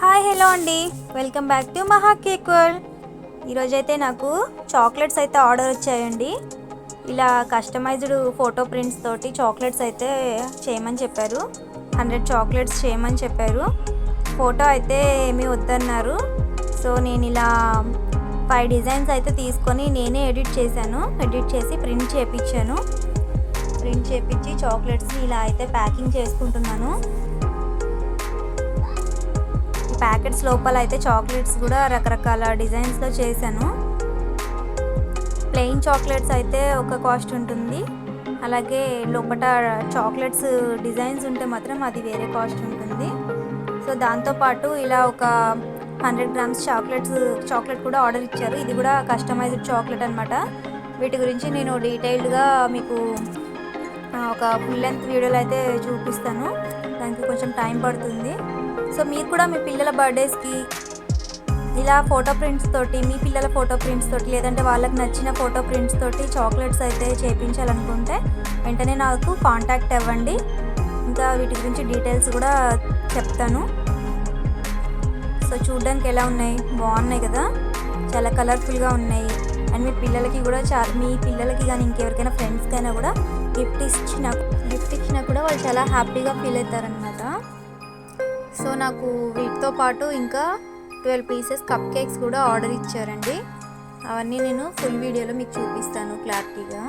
Hi hello అండి, welcome back to మహా cake world. ఈరోజైతే నాకు చాక్లెట్స్ అయితే ఆర్డర్ వచ్చాయండి. ఇలా కస్టమైజ్డ్ ఫోటో ప్రింట్స్ తోటి చాక్లెట్స్ అయితే చేయమని చెప్పారు. 100 చాక్లెట్స్ చేయమని చెప్పారు. ఫోటో అయితే ఏమీ వద్దన్నారు. సో నేను ఇలా 5 డిజైన్స్ అయితే తీసుకొని నేనే ఎడిట్ చేశాను. ఎడిట్ చేసి ప్రింట్ చేయించాను. ప్రింట్ చేయించి చాక్లెట్స్ని ఇలా అయితే ప్యాకింగ్ చేసుకుంటున్నాను. ప్యాకెట్స్ లోపల అయితే చాక్లెట్స్ కూడా రకరకాల డిజైన్స్లో చేశాను. ప్లెయిన్ చాక్లెట్స్ అయితే ఒక కాస్ట్ ఉంటుంది, అలాగే లోపల చాక్లెట్స్ డిజైన్స్ ఉంటే మాత్రం అది వేరే కాస్ట్ ఉంటుంది. సో దాంతోపాటు ఇలా ఒక 100 గ్రామ్స్ చాక్లెట్ కూడా ఆర్డర్ ఇచ్చారు. ఇది కూడా కస్టమైజ్డ్ చాక్లెట్ అనమాట. వీటి గురించి నేను డీటెయిల్డ్గా మీకు ఒక ఫుల్ లెంత్ వీడియోలో అయితే చూపిస్తాను. దానికి కొంచెం టైం పడుతుంది. సో మీరు కూడా మీ పిల్లల బర్త్డేస్కి ఇలా ఫోటో ప్రింట్స్ తోటి, మీ పిల్లల ఫోటో ప్రింట్స్ తోటి, లేదంటే వాళ్ళకి నచ్చిన ఫోటో ప్రింట్స్ తోటి చాక్లెట్స్ అయితే చేయించాలనుకుంటే వెంటనే నాకు కాంటాక్ట్ అవ్వండి. ఇంకా వీటి గురించి డీటెయిల్స్ కూడా చెప్తాను. సో చూడడానికి ఎలా ఉన్నాయి, బాగున్నాయి కదా, చాలా కలర్ఫుల్గా ఉన్నాయి. అండ్ మీ పిల్లలకి కూడా మీ పిల్లలకి కానీ ఇంకెవరికైనా ఫ్రెండ్స్కైనా కూడా గిఫ్ట్ ఇచ్చినా కూడా వాళ్ళు చాలా హ్యాపీగా ఫీల్ అవుతారనమాట. సో నాకు వీటితో పాటు ఇంకా 12 పీసెస్ కప్ కేక్స్ కూడా ఆర్డర్ ఇచ్చారండి. అవన్నీ నేను ఫుల్ వీడియోలో మీకు చూపిస్తాను క్లారిటీగా.